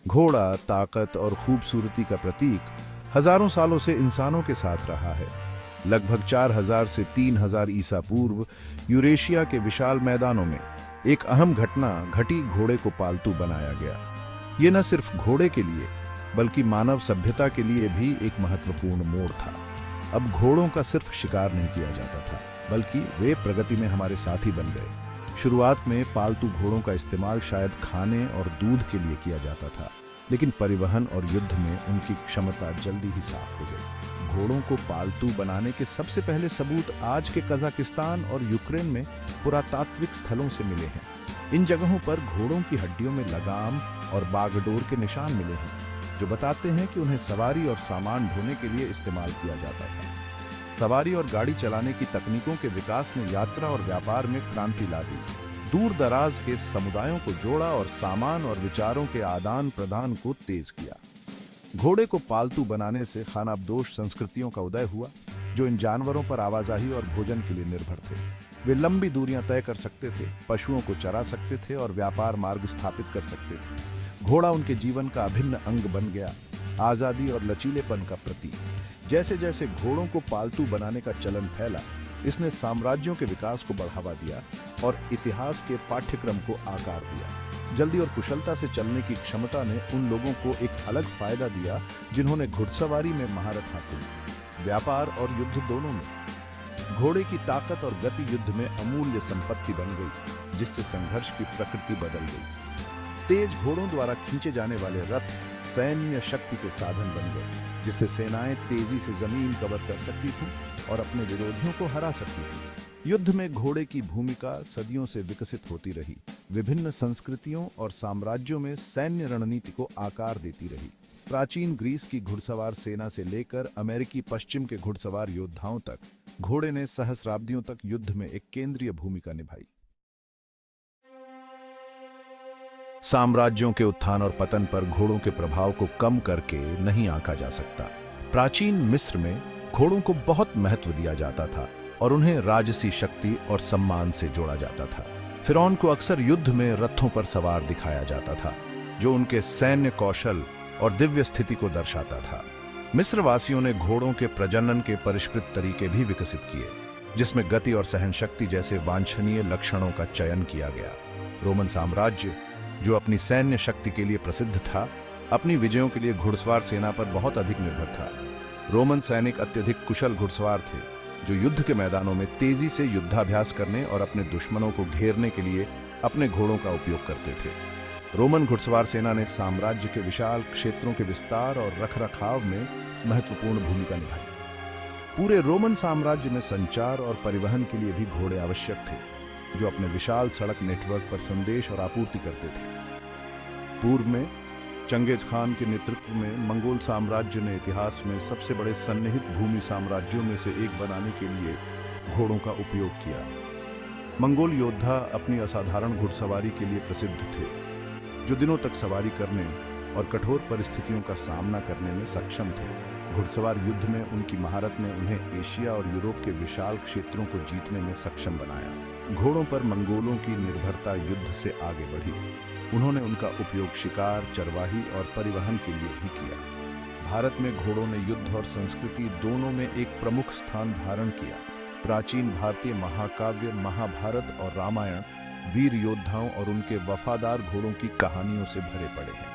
घोड़ा ताकत और खूबसूरती का प्रतीक हजारों सालों से इंसानों के साथ रहा है। लगभग 4000 से 3000 ईसा पूर्व यूरेशिया के विशाल मैदानों में एक अहम घटना घटी, घोड़े को पालतू बनाया गया। ये न सिर्फ घोड़े के लिए बल्कि मानव सभ्यता के लिए भी एक महत्वपूर्ण मोड़ था। अब घोड़ों का सिर्फ शिकार नहीं किया जाता था, बल्कि वे प्रगति में हमारे साथी बन गए। शुरुआत में पालतू घोड़ों का इस्तेमाल शायद खाने और दूध के लिए किया जाता था, लेकिन परिवहन और युद्ध में उनकी क्षमता जल्दी ही साफ हो गई। घोड़ों को पालतू बनाने के सबसे पहले सबूत आज के कजाकिस्तान और यूक्रेन में पुरातात्विक स्थलों से मिले हैं। इन जगहों पर घोड़ों की हड्डियों में लगाम और बागडोर के निशान मिले हैं, जो बताते हैं कि उन्हें सवारी और सामान ढोने के लिए इस्तेमाल किया जाता था। सवारी और गाड़ी चलाने की तकनीकों के विकास ने यात्रा और व्यापार में क्रांति ला दी, दूर दराज के समुदायों को जोड़ा और सामान और विचारों के आदान प्रदान को तेज किया। घोड़े को पालतू बनाने से खानाबदोश संस्कृतियों का उदय हुआ, जो इन जानवरों पर आवाजाही और भोजन के लिए निर्भर थे। वे लंबी दूरियां तय कर सकते थे, पशुओं को चरा सकते थे और व्यापार मार्ग स्थापित कर सकते थे। घोड़ा उनके जीवन का अभिन्न अंग बन गया, आजादी और लचीलेपन का प्रतीक। जैसे जैसे घोड़ों को पालतू बनाने का चलन फैला, इसने साम्राज्यों के विकास को बढ़ावा दिया और इतिहास के पाठ्यक्रम को आकार दिया। जल्दी और कुशलता से चलने की क्षमता ने उन लोगों को एक अलग फायदा दिया जिन्होंने घुड़सवारी में महारत हासिल की। व्यापार और युद्ध दोनों में घोड़े की ताकत और गति युद्ध में अमूल्य संपत्ति बन गई, जिससे संघर्ष की प्रकृति बदल गई। तेज घोड़ों द्वारा खींचे जाने वाले रथ सैन्य शक्ति के साधन बन गए, जिससे सेनाएं तेजी से जमीन कवर कर सकती थीं और अपने विरोधियों को हरा सकती थीं। युद्ध में घोड़े की भूमिका सदियों से विकसित होती रही, विभिन्न संस्कृतियों और साम्राज्यों में सैन्य रणनीति को आकार देती रही। प्राचीन ग्रीस की घुड़सवार सेना से लेकर अमेरिकी पश्चिम के घुड़सवार योद्धाओं तक, घोड़े ने सहस्राब्दियों तक युद्ध में एक केंद्रीय भूमिका निभाई। साम्राज्यों के उत्थान और पतन पर घोड़ों के प्रभाव को कम करके नहीं आंका जा सकता। प्राचीन मिस्र में घोड़ों को बहुत महत्व दिया जाता था और उन्हें राजसी शक्ति और सम्मान से जोड़ा जाता था। फिरौन को अक्सर युद्ध में रथों पर सवार दिखाया जाता था, जो उनके सैन्य कौशल और दिव्य स्थिति को दर्शाता था। मिस्र वासियों ने घोड़ों के प्रजनन के परिष्कृत तरीके भी विकसित किए, जिसमें गति और सहनशक्ति जैसे वांछनीय लक्षणों का चयन किया गया। रोमन साम्राज्य, जो अपनी सैन्य शक्ति के लिए प्रसिद्ध था, अपनी विजयों के लिए घुड़सवार सेना पर बहुत अधिक निर्भर था। रोमन सैनिक अत्यधिक कुशल घुड़सवार थे, जो युद्ध के मैदानों में तेजी से युद्धाभ्यास करने और अपने दुश्मनों को घेरने के लिए अपने घोड़ों का उपयोग करते थे। रोमन घुड़सवार सेना ने साम्राज्य के विशाल क्षेत्रों के विस्तार और रखरखाव में महत्वपूर्ण भूमिका निभाई। पूरे रोमन साम्राज्य में संचार और परिवहन के लिए भी घोड़े आवश्यक थे, जो अपने विशाल सड़क नेटवर्क पर संदेश और आपूर्ति करते थे। पूर्व में चंगेज खान के नेतृत्व में मंगोल साम्राज्य ने इतिहास में सबसे बड़े सन्निहित भूमि साम्राज्यों में से एक बनाने के लिए घोड़ों का उपयोग किया। मंगोल योद्धा अपनी असाधारण घुड़सवारी के लिए प्रसिद्ध थे, जो दिनों तक सवारी करने और कठोर परिस्थितियों का सामना करने में सक्षम थे। घुड़सवार युद्ध में उनकी महारत ने उन्हें एशिया और यूरोप के विशाल क्षेत्रों को जीतने में सक्षम बनाया। घोड़ों पर मंगोलों की निर्भरता युद्ध से आगे बढ़ी। उन्होंने उनका उपयोग शिकार, चरवाही और परिवहन के लिए भी किया। भारत में घोड़ों ने युद्ध और संस्कृति दोनों में एक प्रमुख स्थान धारण किया। प्राचीन भारतीय महाकाव्य महाभारत और रामायण वीर योद्धाओं और उनके वफादार घोड़ों की कहानियों से भरे पड़े हैं।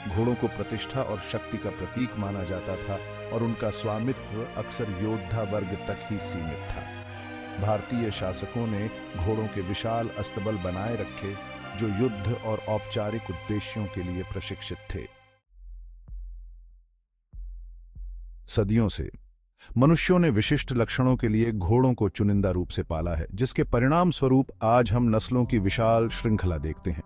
घोड़ों को प्रतिष्ठा और शक्ति का प्रतीक माना जाता था और उनका स्वामित्व अक्सर योद्धा वर्ग तक ही सीमित था। भारतीय शासकों ने घोड़ों के विशाल अस्तबल बनाए रखे, जो युद्ध और औपचारिक उद्देश्यों के लिए प्रशिक्षित थे। सदियों से मनुष्यों ने विशिष्ट लक्षणों के लिए घोड़ों को चुनिंदा रूप से पाला है, जिसके परिणाम स्वरूप आज हम नस्लों की विशाल श्रृंखला देखते हैं।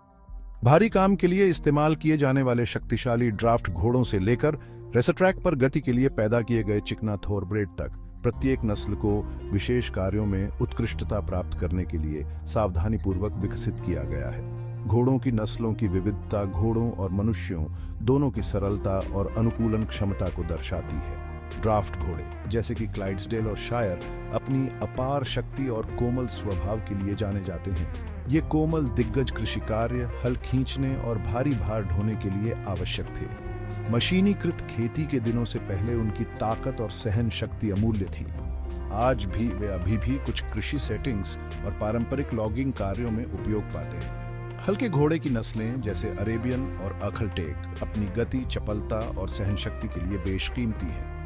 भारी काम के लिए इस्तेमाल किए जाने वाले शक्तिशाली ड्राफ्ट घोड़ों से लेकर रेसट्रैक पर गति के लिए पैदा किए गए चिकना थोरब्रेड तक, प्रत्येक नस्ल को विशेष कार्यों में उत्कृष्टता प्राप्त करने के लिए सावधानीपूर्वक विकसित किया गया है। घोड़ों की नस्लों की विविधता घोड़ों और मनुष्यों दोनों की सरलता और अनुकूलन क्षमता को दर्शाती है। ड्राफ्ट घोड़े जैसे कि क्लाइड्सडेल और शायर अपनी अपार शक्ति और कोमल स्वभाव के लिए जाने जाते हैं। ये कोमल दिग्गज कृषि कार्य हल खींचने और भारी भार ढोने के लिए आवश्यक थे। मशीनीकृत खेती के दिनों से पहले उनकी ताकत और सहन शक्ति अमूल्य थी। आज भी वे अभी भी कुछ कृषि सेटिंग्स और पारंपरिक लॉगिंग कार्यों में उपयोग पाते हैं। हल्के घोड़े की नस्लें जैसे अरेबियन और अखलटेक अपनी गति, चपलता और सहन शक्ति के लिए बेशकीमती हैं।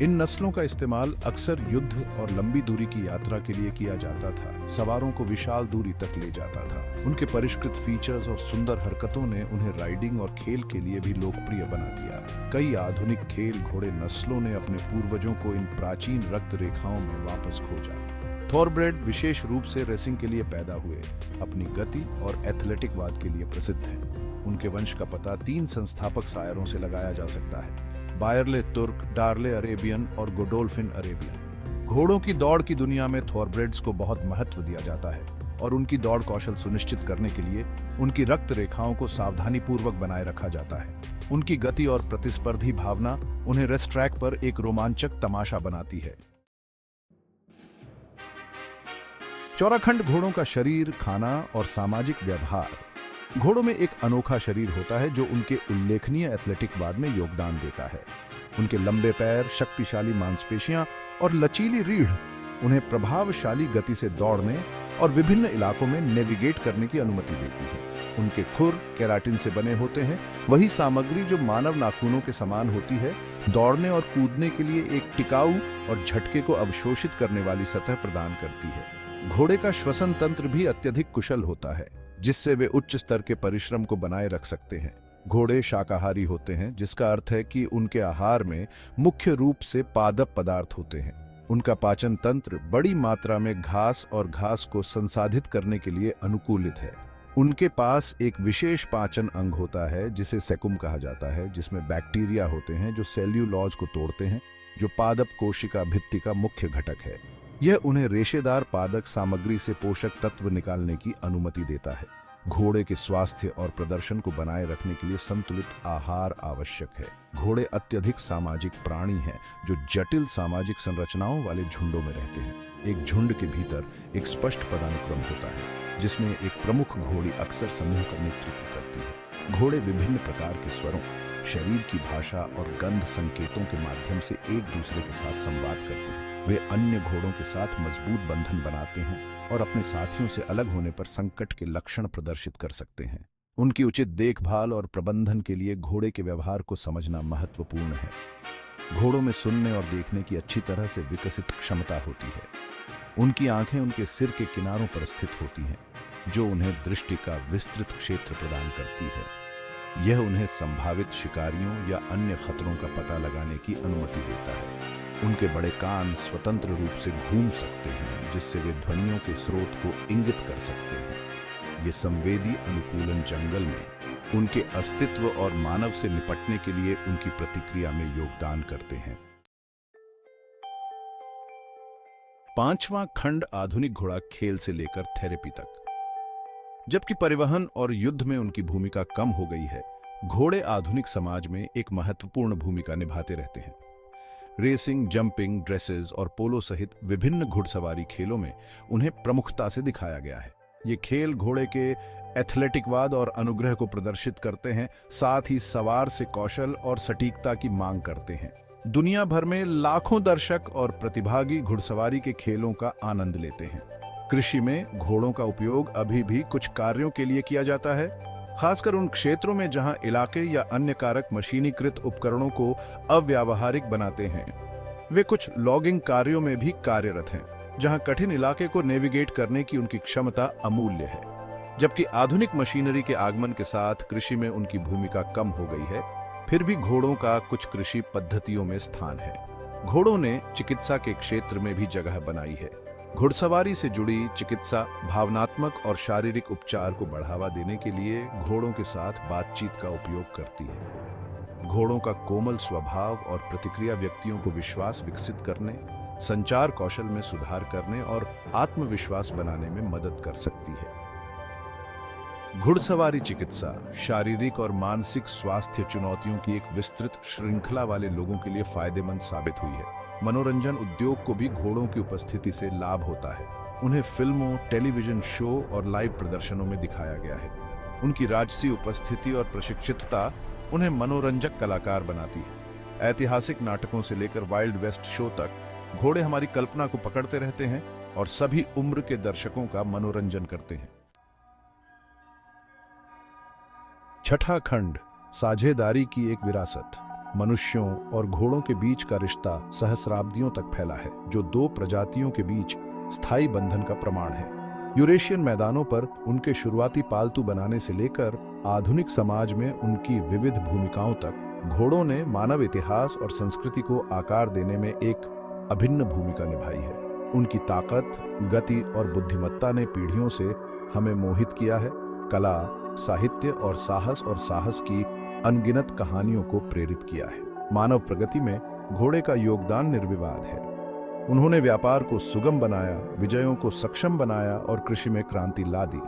इन नस्लों का इस्तेमाल अक्सर युद्ध और लंबी दूरी की यात्रा के लिए किया जाता था, सवारों को विशाल दूरी तक ले जाता था। उनके परिष्कृत फीचर्स और सुंदर हरकतों ने उन्हें राइडिंग और खेल के लिए भी लोकप्रिय बना दिया। कई आधुनिक खेल घोड़े नस्लों ने अपने पूर्वजों को इन प्राचीन रक्त रेखाओं में वापस खोजा। थॉरब्रेड विशेष रूप से रेसिंग के लिए पैदा हुए, अपनी गति और एथलेटिकवाद के लिए प्रसिद्ध हैं। उनके वंश का पता 3 संस्थापक सायरों से लगाया जा सकता है: बायरले तुर्क, डार्ले अरेबियन और गोडोल्फिन अरेबियन। घोड़ों की दौड़ की दुनिया में थॉरब्रेड्स को बहुत महत्व दिया जाता है और उनकी दौड़ कौशल सुनिश्चित करने के लिए उनकी रक्त रेखाओं को सावधानीपूर्वक बनाए रखा जाता है। उनकी गति और प्रतिस्पर्धी भावना उन्हें रेस ट्रैक पर एक रोमांचक तमाशा बनाती है। चौराखंड घोड़ों का शरीर, खाना और सामाजिक व्यवहार। घोड़ों में एक अनोखा शरीर होता है जो उनके उल्लेखनीय एथलेटिकवाद में योगदान देता है। उनके लंबे पैर, शक्तिशाली मांसपेशियां और लचीली रीढ़ उन्हें प्रभावशाली गति से दौड़ने और विभिन्न इलाकों में नेविगेट करने की अनुमति देती है। उनके खुर केराटिन से बने होते हैं, वही सामग्री जो मानव नाखूनों के समान होती है, दौड़ने और कूदने के लिए एक टिकाऊ और झटके को अवशोषित करने वाली सतह प्रदान करती है। घोड़े का श्वसन तंत्र भी अत्यधिक कुशल होता है, जिससे वे उच्च स्तर के परिश्रम को बनाए रख सकते हैं। घोड़े शाकाहारी होते हैं, जिसका अर्थ है कि उनके आहार में मुख्य रूप से पादप पदार्थ होते हैं। उनका पाचन तंत्र बड़ी मात्रा में घास और घास को संसाधित करने के लिए अनुकूलित है। उनके पास एक विशेष पाचन अंग होता है जिसे सेकुम कहा जाता है, जिसमें बैक्टीरिया होते हैं जो सेल्यूलोज को तोड़ते हैं, जो पादप कोशिका भित्ति का मुख्य घटक है। यह उन्हें रेशेदार पादप सामग्री से पोषक तत्व निकालने की अनुमति देता है। घोड़े के स्वास्थ्य और प्रदर्शन को बनाए रखने के लिए संतुलित आहार आवश्यक है। घोड़े अत्यधिक सामाजिक प्राणी हैं जो जटिल सामाजिक संरचनाओं वाले झुंडों में रहते हैं। एक झुंड के भीतर एक स्पष्ट पदानुक्रम होता है जिसमें एक प्रमुख घोड़ी अक्सर समूह का नेतृत्व करती है। घोड़े विभिन्न प्रकार के स्वरों, शरीर की भाषा और गंध संकेतों के माध्यम से एक दूसरे के साथ संवाद करते हैं। वे अन्य घोड़ों के साथ मजबूत बंधन बनाते हैं और अपने साथियों से अलग होने पर संकट के लक्षण प्रदर्शित कर सकते हैं। उनकी उचित देखभाल और प्रबंधन के लिए घोड़े के व्यवहार को समझना महत्वपूर्ण है। घोड़ों में सुनने और देखने की अच्छी तरह से विकसित क्षमता होती है। उनकी आंखें उनके सिर के किनारों पर स्थित होती हैं, जो उन्हें दृष्टि का विस्तृत क्षेत्र प्रदान करती है। यह उन्हें संभावित शिकारियों या अन्य खतरों का पता लगाने की अनुमति देता है। उनके बड़े कान स्वतंत्र रूप से घूम सकते हैं, जिससे वे ध्वनियों के स्रोत को इंगित कर सकते हैं। ये संवेदी अनुकूलन जंगल में उनके अस्तित्व और मानव से निपटने के लिए उनकी प्रतिक्रिया में योगदान करते हैं। 5वां खंड आधुनिक घोड़ा खेल से लेकर थेरेपी तक। जबकि परिवहन और युद्ध में उनकी भूमिका कम हो गई है, घोड़े आधुनिक समाज में एक महत्वपूर्ण भूमिका निभाते रहते हैं। रेसिंग, जंपिंग, ड्रेसेस और पोलो सहित विभिन्न घुड़सवारी खेलों में उन्हें प्रमुखता से दिखाया गया है। ये खेल घोड़े के एथलेटिकवाद और अनुग्रह को प्रदर्शित करते हैं, साथ ही सवार से कौशल और सटीकता की मांग करते हैं। दुनिया भर में लाखों दर्शक और प्रतिभागी घुड़सवारी के खेलों का आनंद लेते हैं। कृषि में घोड़ों का उपयोग अभी भी कुछ कार्यों के लिए किया जाता है, खासकर उन क्षेत्रों में जहां इलाके या अन्य कारक मशीनीकृत उपकरणों को अव्यावहारिक बनाते हैं। वे कुछ लॉगिंग कार्यों में भी कार्यरत हैं, जहां कठिन इलाके को नेविगेट करने की उनकी क्षमता अमूल्य है। जबकि आधुनिक मशीनरी के आगमन के साथ कृषि में उनकी भूमिका कम हो गई है, फिर भी घोड़ों का कुछ कृषि पद्धतियों में स्थान है। घोड़ों ने चिकित्सा के क्षेत्र में भी जगह बनाई है। घुड़सवारी से जुड़ी चिकित्सा भावनात्मक और शारीरिक उपचार को बढ़ावा देने के लिए घोड़ों के साथ बातचीत का उपयोग करती है। घोड़ों का कोमल स्वभाव और प्रतिक्रिया व्यक्तियों को विश्वास विकसित करने, संचार कौशल में सुधार करने और आत्मविश्वास बनाने में मदद कर सकती है। घुड़सवारी चिकित्सा शारीरिक और मानसिक स्वास्थ्य चुनौतियों की एक विस्तृत श्रृंखला वाले लोगों के लिए फायदेमंद साबित हुई है। मनोरंजन उद्योग को भी घोड़ों की उपस्थिति से लाभ होता है। उन्हें फिल्मों, टेलीविजन शो और लाइव प्रदर्शनों में दिखाया गया है। उनकी राजसी उपस्थिति और प्रशिक्षितता उन्हें मनोरंजक कलाकार बनाती है। ऐतिहासिक नाटकों से लेकर वाइल्ड वेस्ट शो तक घोड़े हमारी कल्पना को पकड़ते रहते हैं और सभी उम्र के दर्शकों का मनोरंजन करते हैं। छठा खंड, साझेदारी की एक विरासत। मनुष्यों और घोड़ों के बीच का रिश्ता सहस्राब्दियों तक फैला है, जो दो प्रजातियों के बीच स्थायी बंधन का प्रमाण है। यूरेशियन मैदानों पर उनके शुरुआती पालतू बनाने से लेकर आधुनिक समाज में उनकी विविध भूमिकाओं तक घोड़ों ने मानव इतिहास और संस्कृति को आकार देने में एक अभिन्न भूमिका निभाई है। उनकी ताकत, गति और बुद्धिमत्ता ने पीढ़ियों से हमें मोहित किया है। कला, साहित्य और साहस की अनगिनत कहानियों को प्रेरित किया है। मानव प्रगति में घोड़े का योगदान निर्विवाद है। उन्होंने व्यापार को सुगम बनाया, विजयों को सक्षम बनाया और कृषि में क्रांति ला दी।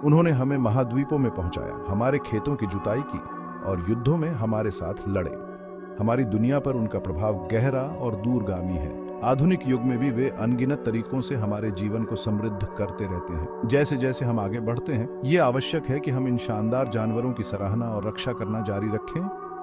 उन्होंने हमें महाद्वीपों में पहुंचाया, हमारे खेतों की जुताई की और युद्धों में हमारे साथ लड़े। हमारी दुनिया पर उनका प्रभाव गहरा और दूरगामी है। आधुनिक युग में भी वे अनगिनत तरीकों से हमारे जीवन को समृद्ध करते रहते हैं। जैसे जैसे हम आगे बढ़ते हैं, ये आवश्यक है कि हम इन शानदार जानवरों की सराहना और रक्षा करना जारी रखें।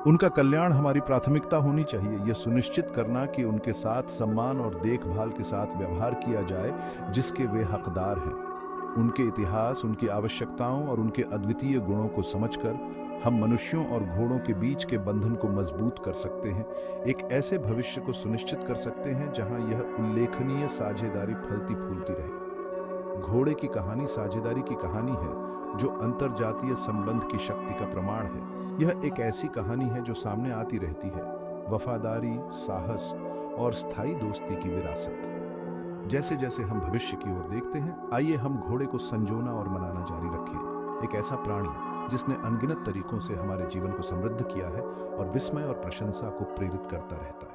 उनका कल्याण हमारी प्राथमिकता होनी चाहिए। यह सुनिश्चित करना कि उनके साथ सम्मान और देखभाल के साथ व्यवहार किया जाए जिसके वे हकदार हैं। उनके इतिहास, उनकी आवश्यकताओं और उनके अद्वितीय गुणों को समझकर हम मनुष्यों और घोड़ों के बीच के बंधन को मजबूत कर सकते हैं। एक ऐसे भविष्य को सुनिश्चित कर सकते हैं जहां यह उल्लेखनीय साझेदारी फलती फूलती रहे। घोड़े की कहानी साझेदारी की कहानी है, जो अंतरजातीय संबंध की शक्ति का प्रमाण है। यह एक ऐसी कहानी है जो सामने आती रहती है, वफादारी, साहस और स्थायी दोस्ती की विरासत। जैसे जैसे हम भविष्य की ओर देखते हैं, आइए हम घोड़े को संजोना और मनाना जारी रखें। एक ऐसा प्राणी जिसने अनगिनत तरीकों से हमारे जीवन को समृद्ध किया है और विस्मय और प्रशंसा को प्रेरित करता रहता है।